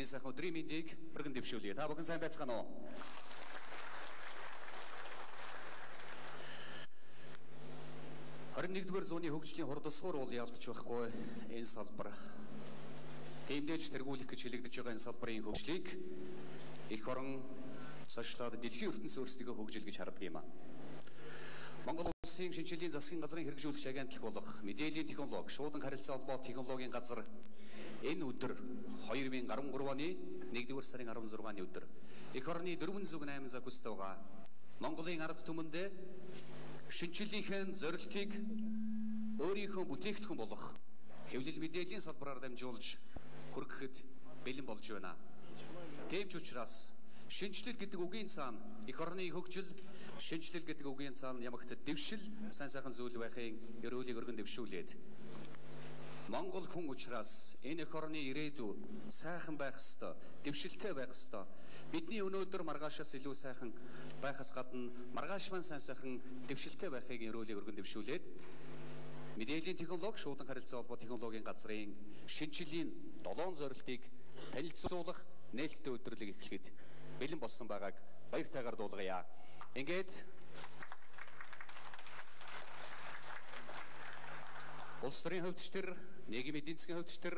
Энэ сайхан өдрийн мэндийг өргөн дэвшүүлье. Та бүхэн сайн байцгаана уу? Нэгдүгээр зууны хөгжлийн хурдсуур бол ялдч байхгүй энэ салбар. Тэмдэж тэргүүлэх гэж хэлэгдэж байгаа энэ салбарын хөгжлийг эх орон цаашлаад дэлхийн ертөнц өөрсдөө хөгжил гэж хардаг юм а. Монгол улсын шинжилгээний засгийн газрын хэрэгжүүлэгч агентлаг болох мэдээллийн технологи, шуудан харилцаа холбоо технологийн газар энэ өдөр 2013 оны 1-р сарын 16-ны өдөр эх орны 408 цаг хүстэйгаа Монголын ард түмэндээ шинжилгээний зорилтыг өөрийнхөө бүтээгдэхүүн болох хэвлэл мэдээллийн салбараар дамжуулж хүргэхэд бэлэн болж байна. Тийм ч учраас шинжилэл гэдэг үгийн цаана эх орны хөгжил, шинжилэл гэдэг үгийн цаана ямагт дэвшил, сайн сайхан зүйл байхын ерөөлийг өргөн дэвшүүлээд Монгол хүн учраас энэ эх орны ирээдүй сайхан байх ёстой, дэвшилтэй байх ёстой. Бидний өнөөдөр маргаашаас илүү сайхан байхаас гадна маргааш маань сайн сайхан дэвшилтэй байхыг ерөөлийг өргөн дэвшүүлээд мэдээллийн технологи, шуудан харилцаа холбоо технологийн газрын шинжилгээний 7 зорилтыг танилцуулах нээлттэй өдрөлийг эхлэхэд бэлэн болсон байгааг баяртайгаар дуулгая. Ингээд улс төрийн хөвчтөр, нийгмийн эдийн засгийн хөвчтөр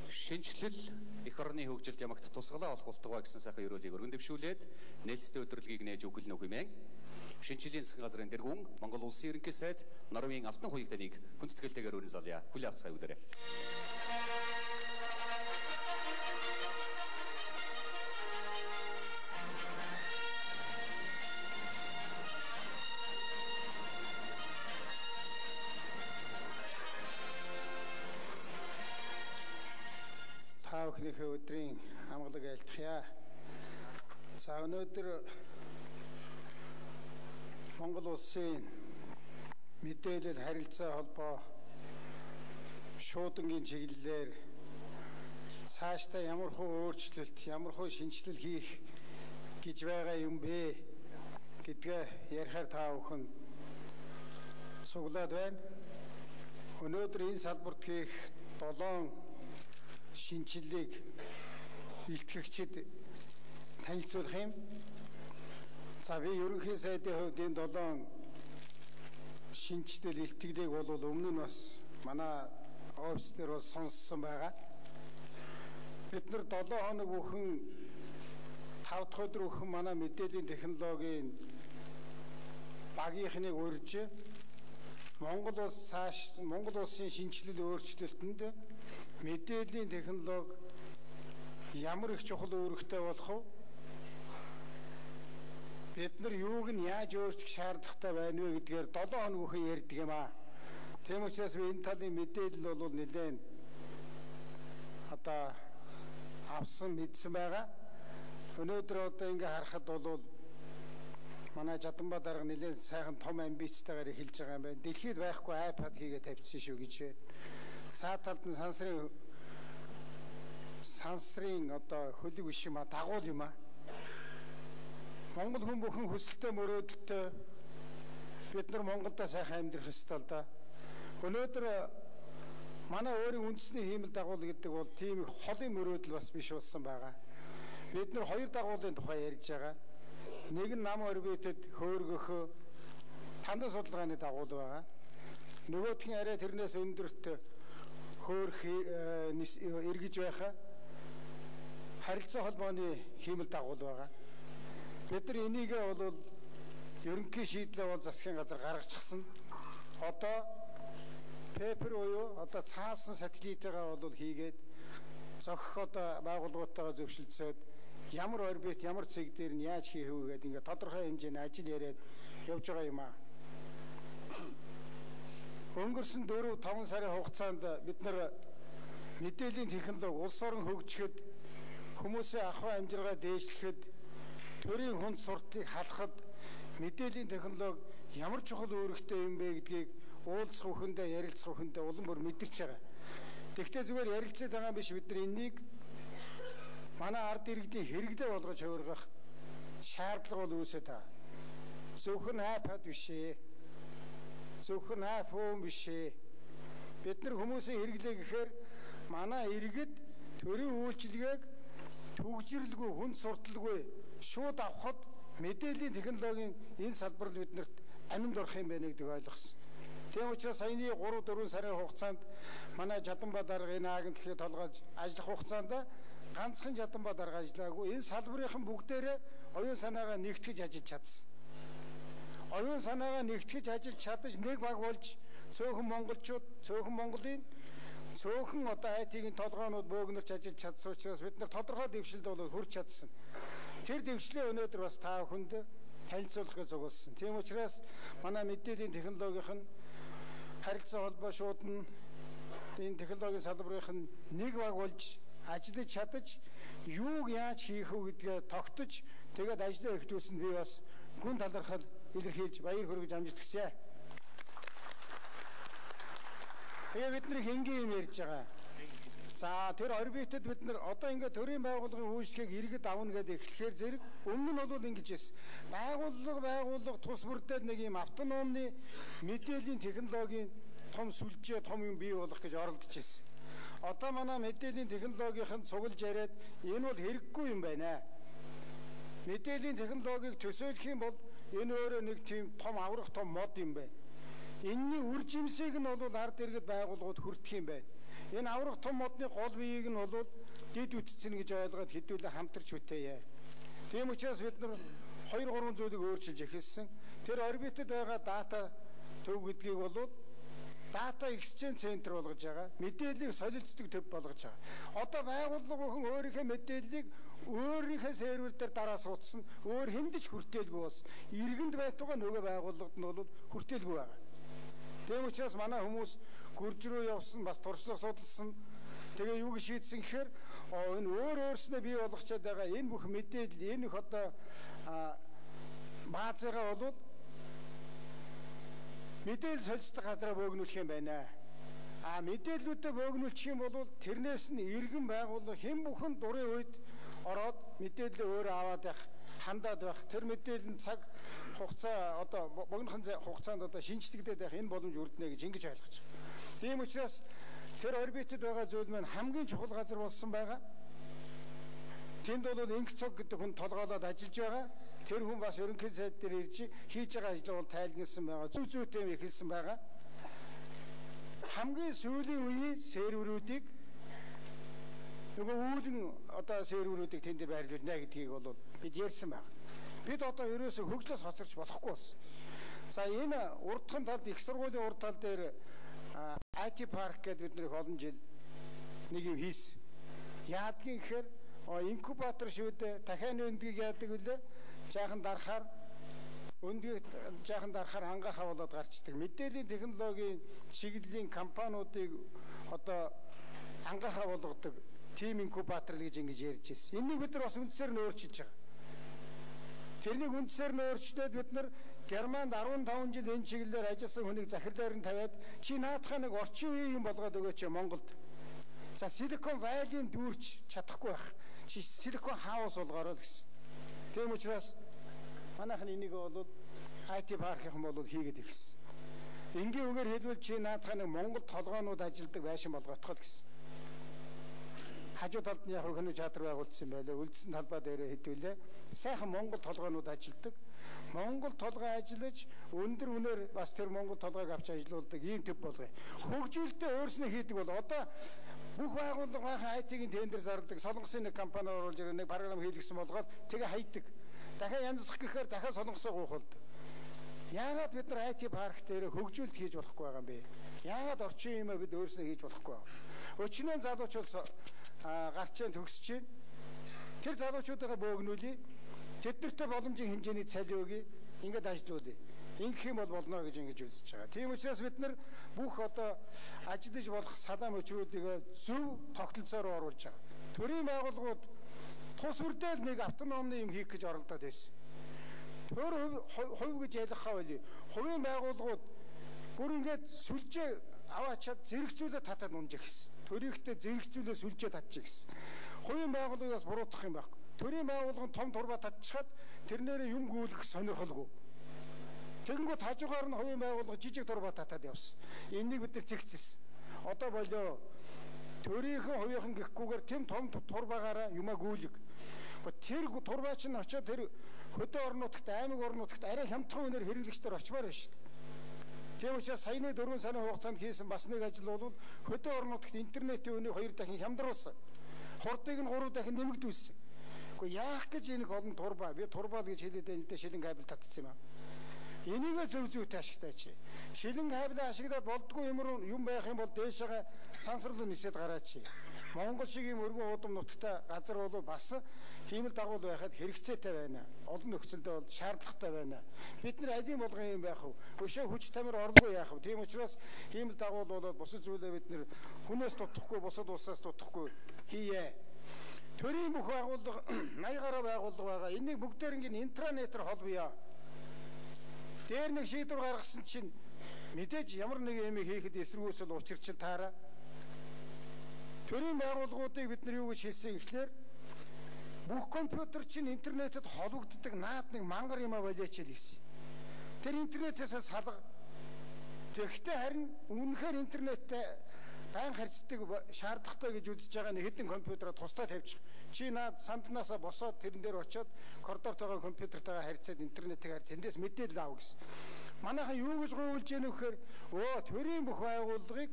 шинжилэл эх орны хөгжилд ямагт тусгалаа олох болтугай гэсэн сайхан ерөөлийг өргөн дэвшүүлээд нээлттэй өдрөлгийг нээж өгүүлнэ үг юмэн. Шинжилгээний засгийн газрын тэргүүн Монгол улсын ерөнхий сайд Норвегийн Алтан хуйг таныг хүндэтгэлтэйгээр өргөн залъя. Хүлээн авцгаая үдэрэ. Та бүхнийхээ өдрийн амгалаг айлтгая. За өнөөдөр Монгол улсын мэдээлэл харилцаа холбоо шуудангийн чиглэлээр цаашдаа ямар хөө өөрчлөлт, ямар хөө шинжилэл хийх гэж байгаа юм бэ гэдгээ ярихаар та бүхэн суглаад байна. Өнөөдөр энэ салбарт хийх 7 шинжилгээг илтгэгчид танилцуулах юм. За би ерөнхий сайдын хувьд энэ 7 шинжилэл илтгэлийг бол өмнө нь бас манай офис дээр бас сонссон байгаа. Бид нар 7 хоног бүхэн 5 дахь өдөр бүхэн манай мэдээллийн технологийн багийнхныг урьж Монгол улсын шинжилэл өөрчлөлтөнд мэдээллийн технологи ямар их чухал үүрэгтэй болох вэ? Бид нар юуг нь яаж өөрчлөх шаардлагатай байна вэ гэдгээр 7 хоног бүхэн ярьдаг юм аа. Тийм учраас би энэ талын мэдээлэл бол нэлээд одоо авсан мэдсэн байгаа. Өнөөдөр одоо ингээ харахад бол манай Жаданбаа дарга нэлээд сайхан том амбицтайгаар эхэлж байгаа юм байна. Дэлхийд байхгүй iPad хийгээ тавьчихсан шүү гэж байна. Цаа талд нь сансрын одоо хөлөг биш юм а, дагуул юм а. Монгол хүн бүхэн хүсэлтэй мөрөөдөлтөй бид нар Монголда сайхан амьдрах ёстой л да. Өнөөдөр манай өөрийн үндэсний хиймэл дагуул гэдэг бол тийм их холын мөрөөдөл бас биш болсон байгаа. Бид нар 2 дагуулын тухай ярьж байгаа. Нэг нь нам орбитэд хөөргөх тандас судалгааны дагуул байгаа. Нөгөөх нь арай тэрнээс өндөрт хөөрх эргэж байхаа харилцаа холбооны хиймэл дагуул байгаа. Бид нар энийг бол ерөнхий шийдлээ бол засгийн газар гаргачихсан. Одоо пепер буюу одоо цаасан сателлитээгаа бол хийгээд зохих одоо байгууллагуудтайгаа зөвшөлдсөд ямар орбит, ямар цэг дээр нь яаж хийх вэ гэдэг ингээд тодорхой хэмжээний ажил яриад явж байгаа юм аа. Өнгөрсөн 4-5 сарын хугацаанд бид нар мэдээллийн технологи улс орон хөгжихэд, хүмүүсийн ахуй амжиргаа дээшлэхэд, төрийн хүнд сурталыг халахад мэдээллийн технологи ямар чухал үүрэгтэй юм бэ гэдгийг уулзах бүхэндээ, ярилцах бүхэндээ улам бүр мэдэрч байгаа. Тэгвэл зүгээр ярилцаад байгаа юм биш, бид нар энэнийг манай ард иргэдийн хэрэглээ болгож хувиргах шаардлага бол үүсэж байгаа. Зөвхөн iPad биш ээ. Зөвхөн iPhone биш ээ. Бид нар хүмүүсийн хэрэглээ гэхээр манай иргэд төрийн үйлчилгээг төгжрлгүй, хүн сурталгүй шууд авахд мэдээллийн технологийн энэ салбарт биднэрт аминд орох юм байна гэдгийг ойлгосон. Тийм учраас саяны 3-4 сарын хугацаанд манай Жаданбаа дарга энэ агентлагыг толгойж ажиллах хугацаанд ганцхан Жаданбаа дарга ажиллаагүй. Энэ салбарынхан бүгдээрээ оюун санаагаа нэгтгэж ажиллаж чадсан. Оюун санаагаа нэгтгэж ажиллаж чадаж нэг баг болж цөөхөн монголчууд, цөөхөн Монголын цөөхөн одоо IT-ийн толгойнууд бөөгнөрч ажиллаж чадсан учраас бид нар тодорхой дэвшилд бол хүрч чадсан. Тэр дэвшлээ өнөөдөр бас та бүхэнд танилцуулахыг зогссон. Тийм учраас манай мэдээллийн технологийн харилцаа холбоо шуудна энэ технологийн салбарын нэг баг болж ажиллаж чадаж юуг яаж хийх вэ гэдгээ тогтож тэгээд ажлаа эхлүүлсэнд би бас гүн талархал илэрхийлж баяр хүргэж амжилт хүсье. Тэгээ бидний хингийн юм ярьж байгаа. За тэр орбитод бид нар одоо ингээд төрийн байгууллагын үйлчлэгийг иргэд авна гэдэг эхлэхээр зэрэг өмнө нь бол ингэж байсан. Байгууллага тус бүрдэл нэг юм автономны мэдээллийн технологийн том сүлжээ, том юм бий болох гэж оролдож байсан. Одоо манай мэдээллийн технологийн цуглаж яриад энэ бол хэрэггүй юм байна. Мэдээллийн технологиг төсөөлөх юм бол энэ өөрөө нэг тийм том аврах том мод юм байна. Энэний үр жимсийг нь бол ард иргэд байгууллагууд хүртэх юм байна. Энэ аврах том модны гол биеийг нь бол дэд үтцэн гэж ойлгоод хэдүүлээ хамтарч бүтээе. Тийм учраас бид нар 2-3 зүйлийг өөрчилж эхэлсэн. Тэр орбитод байгаа дата төв гэдгийг бол дата exchange center болгож байгаа. Мэдээллийг солилцдог төв болгож байгаа. Одоо байгууллага бүхэн өөрийнхөө мэдээллийг өөрийнхөө сервер дээр дараа суудсан. Өөр хэмдэж хүртээлгүй бас. Иргэнд байтугай нөгөө байгууллагад нь бол хүртээлгүй байгаа. Тийм учраас манай хүмүүс гүрж рүү явсан, бас туршлага судалсан. Тэгээ юу гэж шийдсэн гэхээр энэ өөрснөө бий болгочод байгаа энэ бүх мэдээлэл, энэ их одоо баазыгаа бол мэдээлэл солилцдог газараа бөөгнүүлэх юм байна. Мэдээллүүдэд бөөгнүүлчих юм бол тэрнээс нь иргэн байгууллага хэн бүхэн дурын үед ороод мэдээлэл өөрөө аваад байх, хандаад байх. Тэр мэдээлэл нь цаг хугацаа одоо богинохон хугацаанд одоо шинжлэгдээд байх энэ боломж үрдэнэ гэж ингэж ойлгож байгаа. Тийм учраас тэр орбитод байгаа зүйл маань хамгийн чухал газар болсон байгаа. Тэнд бол инх цог гэдэг хүн толгоолоод ажиллаж байгаа. Тэр хүн бас ерөнхий сайд дээр ирж хийж байгаа ажлыг бол тайлгнасан байгаа. Зүв зүйтэй ихэлсэн байгаа. Хамгийн сүүлийн үеийн серверүүдийг нөгөө үүлэн одоо серверүүдийг тэнд байрлуулна гэдгийг бол бид ярьсан байна. Бид одоо ерөөсөө хөгжлөөс хоцорч болохгүй болсон. За энэ урдхан талд их сургуулийн урд тал дээр IT парк гэдэг бид нэр олон жил нэг юм хийсэн. Яадгийн гэхээр инкубатор шүү дээ. Дахианы өндгийг яадаг үлээ. Жаахан дарахаар өндгийг жаахан дарахаар ангаахаа болоод гарчдаг. Мэдээллийн технологийн чиглэлийн компаниудыг одоо ангаахаа болгодог тим инкубатор гэж ингэж ярьж байсан. Энийг бид нар бас үндсээр нь өөрчилж байгаа. Тэрнийг үндсээр нь өөрчлөөд бид нар Германд 15 жил энэ чиглэлээр ажилласан хүнийг захирлаар нь тавиад чи наадхаа нэг орчин үеийн юм болгоод өгөөч Монголд. За Silicon Valley-ийн дүүрч чадахгүй байх. Чи Silicon House болгоорой л гэсэн. Тийм учраас манайхан энийг бол IT паркийнхан бол хийгээд ирсэн. Энгийн үгээр хэлбэл чи наадхаа нэг Монгол толгоонууд ажилдаг байшин болгоотгоо л гэсэн. Хажуу талд нь яг хөнөө театр байгуулсан байлаа. Үлдсэн талбай дээр хэдүүлээ. Сайхан Монгол толгоонууд ажилдаг. Монгол толгой ажиллаж өндөр үнээр бас тэр Монгол толгойг авч ажиллаулдаг ийм төв болгоё. Хөгжүүлэлтээ өөрснөө хийдэг бол одоо бүх байгууллага бахан IT-ийн тендер зардаг. Солонгосын нэг компани оруулж ирээ нэг програм хийлгэсэн болгоод тэгээ хайдаг. Дахиад янзлах гэхээр дахиад солонгосоо гуйхалдаг. Яагаад бид нар IT парк дээр хөгжүүлэлт хийж болохгүй байгаа юм бэ? Яагаад орчин юмаа бид өөрснөө хийж болохгүй вэ? Өчнөө залуучууд гарчийн төгсөж чинь тэр залуучуудаа бөөгнүүлээ. Тэднэртэй боломжийн хэмжээний цалин өгье. Ингээд ажиллуулъя. Ингэх юм бол болно гэж ингэж үзэж байгаа. Тийм учраас бид нар бүх одоо ажиллаж болох салаам өчрүүдийг зөв тогтолцоор оруулж байгаа. Төрийн байгууллагууд тус бүрдэл нэг автономны юм хийх гэж оролдоод байсан. Төр хувь гэж ялгахаа байли. Хувийн байгууллагууд бүр ингээд сүлжээ аваачаад зэрэгцүүлээ татаад унжих гэсэн. Төрийнхтэй зэрэгцүүлээ сүлжээ татчих гэсэн. Хувийн байгууллагаас буруутгах юм байхгүй. Төрийн байгууллагын том турбаа татчихад тэрнээрээ юм гүйлгэх сонирхолгүй. Тэгэнгүүт хажуугаар нь хувийн байгууллага жижиг турбаа татаад явсан. Энийг бид нар цэгцсэн. Одоо болоо төрийнхэн хувийнхан гэхгүйгээр тэм том турбаагаараа юмаа гүйлэг. Тэр турбаач нь очоод тэр хөдөө орон нутагт, аймаг орон нутагт арай хямдхан үнээр хэрэглэгчдэр очмаар байна шүү дээ. Тийм учраас саяны 4 сарын хугацаанд хийсэн бас нэг ажил бол хөдөө орон нутагт интернетийн үнийг 2 дахин хямдруулсан. Хурдыг нь 3 дахин нэмэгдүүлсэн. Гэхдээ яах гэж энэ олон турбаа, би турбаа гэж хэлээд энэ дэ шилэн кабель татсан юм аа. Энийг зөв зүйтэй ашиглаач. Шилэн кабель ашиглаад болдгоо юм байх юм бол дээшээ сансарлуу нисээд гараач. Монгол шиг юм өргөн удам нутагтай газар бол бас хиймэл дагуул байхад хэрэгцээтэй байна. Олон нөхцөлдөө бол шаардлагатай байна. Бид нар аль юм болгон юм байх вэ? Өшөө хүч тамир орлого яах вэ? Тийм учраас хиймэл дагуул болоод бусад зүйлээ бид нар хүнээс дутахгүй, бусад улсаас дутахгүй хийе. Төрийн бүх байгууллага 80 гаруй байгууллага байгаа. Энийг бүгдээр ингэ интранетээр холбоё. Дээр нэг шийдвэр гаргасан чинь мэдээж ямар нэг юм хийхэд эсэргүүцэл учирчил таараа. Төрийн байгууллагуудыг бид нар юу гэж хэлсэн гэхлээр бүх компьютер чинь интернетэд холбогддог наад нэг мангар юм болооч л гэсэн. Тэр интернетээс салга. Тэгэхдээ харин үнэхээр интернеттэй байн харьцдаг шаардлагатай гэж үзэж байгаа нэг хэдэн компьютераа тусдаа тавьчих. Чи наад санднаасаа босоод тэрэн дээр очиод коридортойгоо компьютертойгоо харьцаад интернетийг харьц эндээс мэдээлэл аав гэсэн. Манайхан юу гэж гуйлж яах вэ гэхээр төрийн бүх байгууллагыг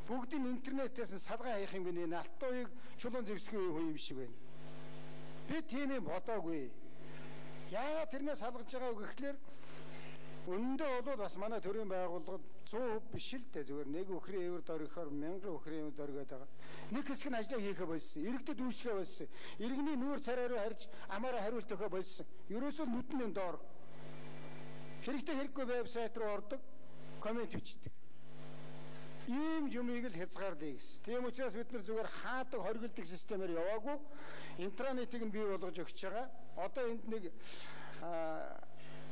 бүгдийн интернетээс салгаа хийх юм гинэ. Алтууийг чулуун зэвсгийн хүн юм шиг байна. Би тийм юм бодоогүй. Яагаад тэрнээс салгаж байгаа вэ гэхлээр өндөө бол бас манай төрийн байгууллагад 100% биш л дээ. Зүгээр нэг өхрийн эвэр дөрөхөөр 1000 өхрийн эвэр дөргөөд байгаа. Нэг хэсэг нь ажлаа хийхэ болсон. Иргэдэд үүсгэх болсон. Иргэний нүүр царай руу харж амаараа хариулт өгөх болсон. Ерөөсөө нүдний доор. Хэрэгтэй хэрэггүй вебсайт руу ордог, коммент бичдэг. Ийм юмыг л хязгаарлая гэсэн. Тийм учраас бид нар зүгээр хаадаг хоригддаг системээр яваагүй. Интернетийг нь бий болгож өгч байгаа. Одоо энд нэг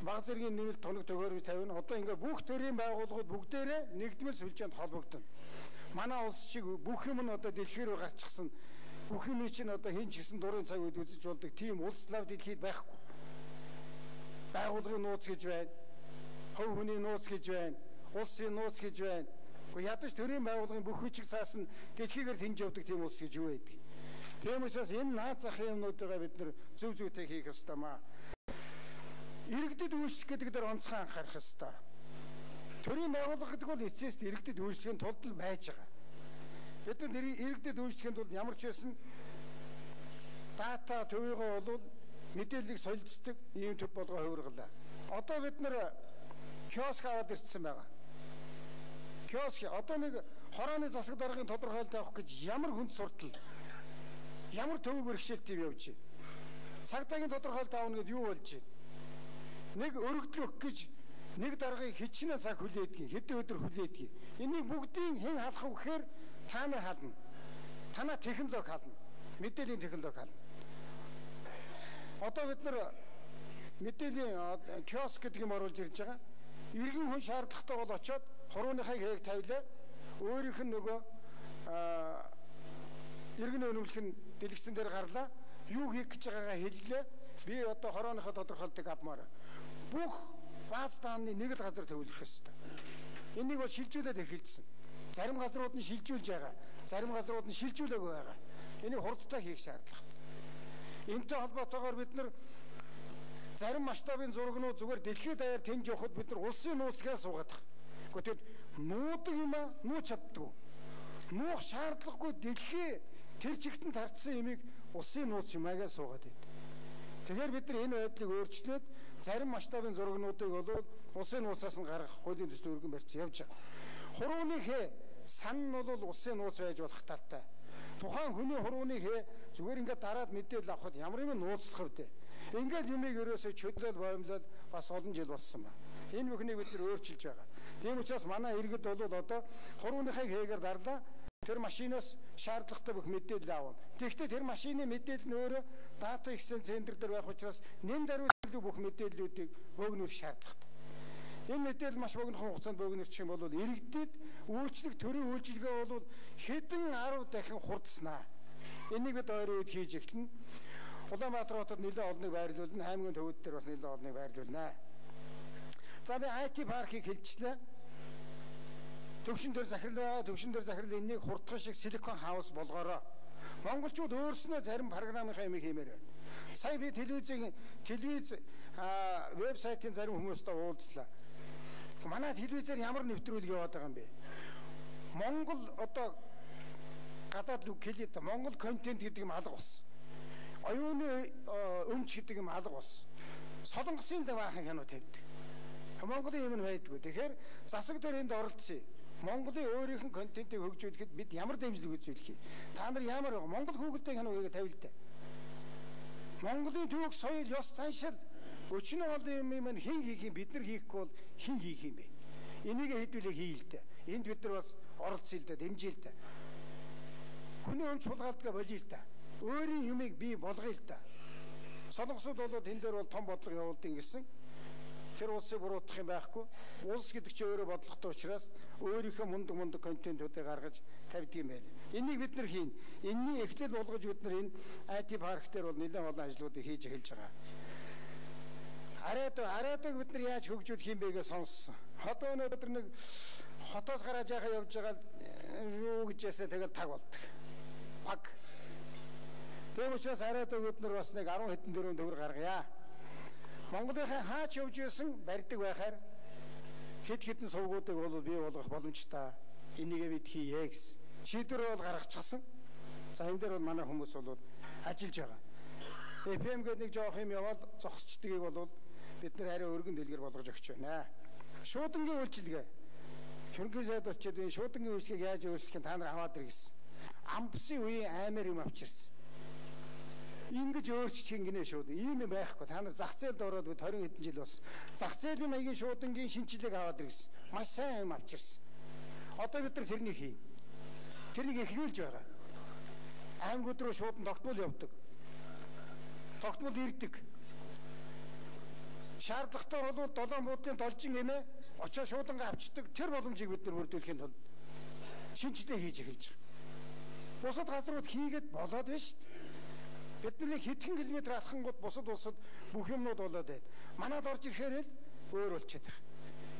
баг зэргийн нэмэлт тоног төгөөрөж тавина. Одоо ингээ бүх төрийн байгууллагууд бүгдээрээ нэгдмэл сүлжээнд холбогдно. Манай улс шиг бүх юм нь одоо дэлхий рүү гарчихсан. Бүх юм чинь одоо хин ч гэсэн дурын цаг үед үзэж болдог тийм улс лав дэлхийд байхгүй. Байгууллагын нууц гэж байна. Хөв хүний нууц гэж байна. Улсын нууц гэж байна. Гэхдээ ядаж төрийн байгууллагын бүх хүчиг цаас нь дэлхийгээр тэнж явдаг тийм улс гэж юу байдаг. Тийм учраас энэ наад захын юмнуудаа бид нар зөв зүйтэй хийх ёстой маа. Иргэдэд үйлчлэх гэдэг дээр онцгой анхаарах ёстой. Төрийн байгууллага гэдэг бол эцэст иргэдэд үйлчлэхийн тулд л байж байгаа. Бид нар иргэдэд үйлчлэхийн тулд ямар ч байсан дата төвийгөө бол мэдээллийг солилцдог ийм төв болгоо хувиргалаа. Одоо бид нар киоск аваад ирсэн байгаа. Киоск одоо нэг хорооны засаг даргын тодорхойлолт авах гэж ямар хүнд суртал, ямар төвөг бэрхшээлт юм явж байна. Цагдаагийн тодорхойлолт аавна гэд юу болж байна? Нэг өргөдлөх гэж нэг даргыг хичнээн цаг хүлээдэг, хэдэн өдөр хүлээдэг. Энийг бүгдийг хэн халах вэ гэхээр та нар хална. Танаа технологи хална. Мэдээллийн технологи хална. Одоо бид нар мэдээллийн киоск гэдэг юм оруулж ирж байгаа. Иргэн хүн шаардлагатай бол очиод хурууныхаа хээг тавилаа. Өөрийнх нь нөгөө иргэн өнөмлөх нь дэлгэцэн дээр гарлаа. Юу хийх гэж байгаагаа хэллээ. Би одоо хорооныхоо тодорхойлдог авмаар. Бүх бааз дааны нэг л газар төвлөрөх ёстой. Энийг бол шилжүүлээд эхэлсэн. Зарим газрууд нь шилжүүлж байгаа. Зарим газрууд нь шилжүүлээгүй байгаа. Энийг хурдтай хийх шаардлагатай. Энтэй холбоотойгоор бид нар зарим масштабын зургнууд зүгээр дэлхийд даяар тэнж явахад бид нар улсын нууцгаа суугаад байгаа. Гэхдээ нуудаг юм аа нууц чаддгүй. Нуух шаардлагагүй дэлхий тэр чигтэн тарцсан юмыг улсын нууц юмагаа суугаад байд. Тэгэхээр бид нар энэ байдлыг өөрчлөөд зарим масштабын зургнуудыг бол улсын нууцаас нь гаргах хуулийн төсөл өргөн барьсан явж байгаа. Хурууны хээ сан нь бол улсын нууц байж болох талтай. Тухайн хүний хурууны хээ зүгээр ингээд дараад мэдээлэл авахд ямар юм нууцлах вэ? Ингээд юмыг ерөөсөө чөдлөл боомлол бас олон жил болсон ба. Энэ бүхнийг бид нар өөрчилж байгаа. Тийм учраас манай иргэд бол одоо хурууныхаа хээгээр дарлаа. Тэр машинаас шаардлагатай бүх мэдээлэл аавна. Тэгэхдээ тэр машины мэдээлэл нь өөрөө дата exchange центр дээр байх учраас нэн даруйтлаг бүх мэдээллүүдийг богинох шаардлагатай. Энэ мэдээлэл маш богинохон хугацаанд богинохчих юм бол иргэдэд үйлчлэг төрийн үйлчилгээ бол хэдэн 10 дахин хурдснаа. Энийг бид ойрын үед хийж эхэлнэ. Улаанбаатар хотод нэлээд олныг байрлуулна, Хаймгийн төвөд дээр бас нэлээд олныг байрлуулна. За би IT паркийг хэлчихлээ. төвшин дээр захирал энийг хурдхан шиг силикон хаус болгоорой. Монголчууд өөрснөө зарим програмынхаа юм хиймээр байна. Сая би телевиз вебсайтын зарим хүмүүстэй уулзлаа. Манай телевизээр ямар нэвтрүүлэг яваад байгаа юм бэ? Монгол одоо гадаад үг хэлээд Монгол контент гэдэг юм алга болсон. Оюуны өмч гэдэг юм алга болсон. Солонгосын даваахан кино тавьдаг. Монголын юм байдгүй. Тэгэхээр засаг дээр энд оролцсон. Монголын өөрийнх нь контентыг хөгжүүлэхэд бид ямар дэмжлэг үзүүлэх юм? Та нар ямар Монгол хүүхэлдэйн киног тавил та. Монголын түүх, соёл, ёс заншил өчнө олон юм хэн хийх юм, бид нар хийхгүй бол хэн хийх юм бэ? Энийг хэдүүлээ хийл та. Энд бид нар бас оролцъё л да, дэмжээл та. Хүний өмч хулгайлтгаа болиё л та. Өөрийн юмыг бий болгоё л та. Солонгосууд бол энэ дээр бол том бодлого явуулдаг гэсэн. Тэр улсыг буруутгах юм байхгүй. Улс гэдэг чинь өөрөө бодлоготой учраас өөрийнхөө мундаг контентуудыг гаргаж тавьдаг юм байна. Энийг бид нар хийн. Энэний эхлэл болгож бид нар энэ IT парк дээр бол нэлээд олон ажлуудыг хийж эхэлж байгаа. Араатыг бид нар яаж хөгжүүлэх юм бэ гэж сонссон. Одоо өнөөдөр нэг хотоос гараад яхаа явж байгаа юу гэжээсээ тэгэл таг болдог. Паг. Тийм учраас араатыг бид нар бас нэг 10 хэдэн дөрөв төгрөг гаргая. Монголынхаа хаач явж исэн барьдаг байхаар хэд хэдэн сувгуудыг бол бий болгох боломжтой. Энийгээ бид хийе гэсэн. Шийдвэр бол гаргачихсан. За энэ дээр бол манай хүмүүс бол ажиллаж байгаа. FM гэдэг нэг жоох юм яваад зогсчдгийг бол бид нар арай өргөн дэлгэр болгож өгч байна. Шуудангийн үйлчилгээ. Хөрөнгө сайд болчиход энэ шуудангийн үйлчилгээг яаж өөрчлөх та нар аваад ир гэсэн. Амбсын үеийн аймаар юм авчирсан. Ингэж өөрчлөх гинэ шууд. Ийм юм байхгүй. Та нар зах зээлд ороод 20 хэдэн жил бас. Зах зээлийн маягийн шуудангийн шинжилгээг аваад ир гэсэн. Маш сайн юм авчирсан. Одоо бид нар тэрнийг хийн. Тэрнийг эхлүүлж байгаа. Аймагуд руу шуудан тогтмол явдаг. Тогтмол ирдэг. Шаардлагатай бол 7 буудлын должин эмээ очоо шуудангаа авчдаг. Тэр боломжийг бид нар бүрдүүлэхийн тулд шинжилгээ хийж эхэлж байгаа. Бусад газрууд хийгээд болоод байна шүү дээ. Бидний хэдхэн километр алхангууд бусад улсад бүх юмнууд болоод байна. Манад орж ирэхээр л өөр болчиход байгаа.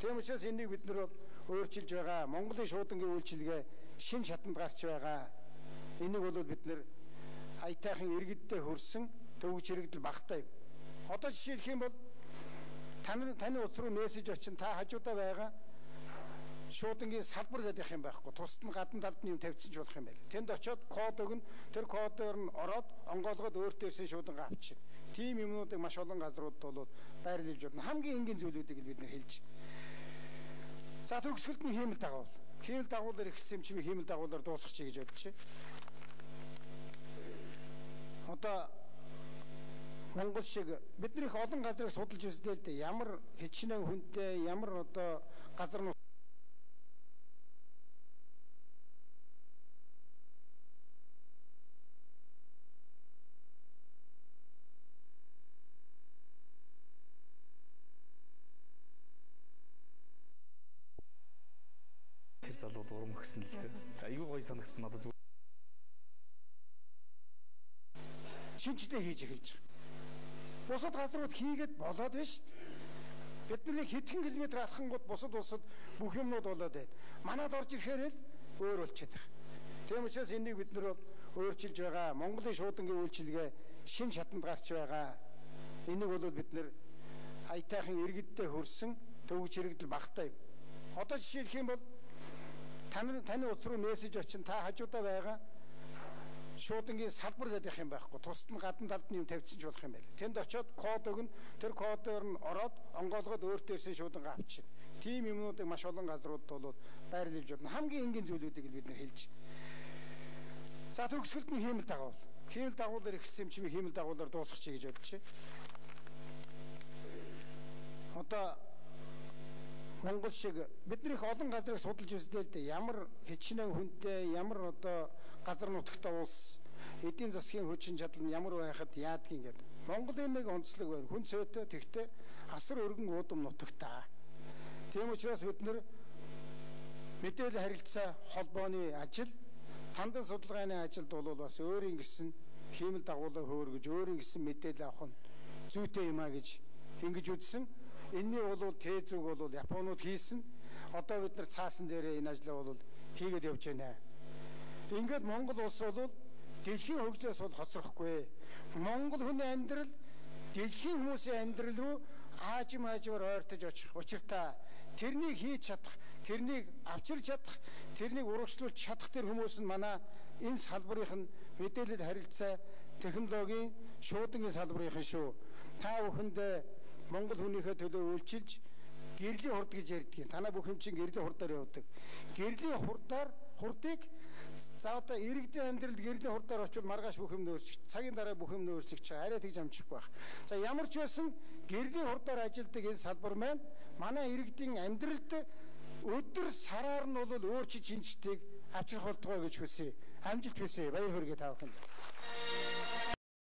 Тийм учраас энийг бид нар өөрчилж байгаа. Монголын шуудангийн үйлчилгээ шин шатанд гарч байгаа. Энийг бол бид нар аятайхан иргэддээ хөрсөн төвөж хэрэгдэл багтаа юм. Одоо жишээлх юм бол таны утас руу мессеж очин та хажуудаа байгаа шуудангийн салбар гэдэг юм байхгүй. Тусад нь гадна талд нь юм тавьчихж болох юм байна. Тэнд очиод код өгнө. Тэр кодоор нь ороод онгоолгоод өөртөөсөн шуудангаа авчих. Тим юмнуудыг маш олон газруудад бол байрлуулж байна. Хамгийн энгийн зүйлүүдийг л бид нэр хэлж. За төгсгөлд нь хиймэл дагуул. Хиймэл дагуулаар ихсэн юм чи би хиймэл дагуулаар дуусгачих гэж бодож байна. Одоо Монгол шиг бидний их олон газрыг судалж үзлээ л дээ. Ямар хичнээн хүнтэй, ямар одоо газар нь тэр залуу урам өгсөн л дээ. Аюу гоё санагдсан надад. шинжилгээ хийж эхэлж байгаа. Бусад газрууд хийгээд болоод байна шүү дээ. Бидний хэдхэн километр алхангууд бусад улсад бүх юмнууд болоод байна. Манад орж ирэхээр л өөр болчиход байгаа. Тийм учраас энийг бид нар өөрчилж байгаа. Монголын шуудангийн үйлчилгээ шин шатанд гарч байгаа. Энийг бол бид нар аятайхан иргэддээ хөрсөн төвөж хэрэгдэл багтаа юм. Одоо жишээлх юм бол таны утас руу мессеж очин та хажуудаа байгаа шуудангийн салбар гэдэг юм байхгүй. Тусад нь гадна талд нь юм тавьчихж болох юм байна. Тэнд очиод код өгнө. Тэр кодоор нь ороод онгоолгоод өөртөөсөн шуудангаа авчих. Тим юмнуудыг маш олон газруудад бол байрлуулж байна. Хамгийн энгийн зүйлүүдийг л бид нэр хэлж. За төгсгөлд нь хиймэл дагуул. Хиймэл дагуулаар ихсэн юм чи би хиймэл дагуулаар дуусгачих гэж бодож байна. Одоо Монгол шиг бидний их олон газрыг судалж үзлээ л дээ. Ямар хичнээн хүнтэй, ямар одоо газар нутагтай улс эдийн засгийн хүчин чадал нь ямар байхад яадгийн гэдэг. Монголын нэг онцлог байна. Хүн цөөтэй тэгтээ асар өргөн уудам нутагтай. Тийм учраас бид нар мэдээлэл харилцаа холбооны ажил, фандан судалгааны ажилд бол бас өөрийн гэсэн хиймэл дагуулаа хөөргөж, өөрийн гэсэн мэдээлэл авах нь зүйтэй юм а гэж ингэж үзсэн. Энэний бол тээ зүг бол Японууд хийсэн. одоо бид нар цаасан дээрээ энэ ажлаа бол хийгээд явж байна. Ингээд Монгол улс бол дэлхийн хөгжлөөс бол хоцрохгүй. Монгол хүний амьдрал дэлхийн хүмүүсийн амьдрал руу аажмаар ойртож очих учиртай. Тэрнийг хийж чадах, тэрнийг авчирч чадах, тэрнийг урагшлуулж чадах тэр хүмүүс нь манай энэ салбарын мэдээлэл харилцаа технологийн шуудангийн салбарын шүү. Та бүхэндээ Монгол хүнийхээ төлөө үйлчилж гэрлийн хурд гэж ярьдаг. Танай бүх юм чинь гэрлийн хурдаар явдаг. Гэрлийн хурдыг за одоо иргэдийн амьдралд гэрлийн хурдаар очивол маргааш бүх юм нөөцлөж, цагийн дараа бүх юм нөөцлөж байгаа. Арай тэгж амжихгүй байх. За ямар ч байсан гэрлийн хурдаар ажилладаг энэ салбар маань манай иргэдийн амьдралд өдөр сараар нь бол өөрчлөж шинжтийг авчрах болтугай гэж хүсье. Амжилт хүсье. Баяр хүргэе та бүхэнд.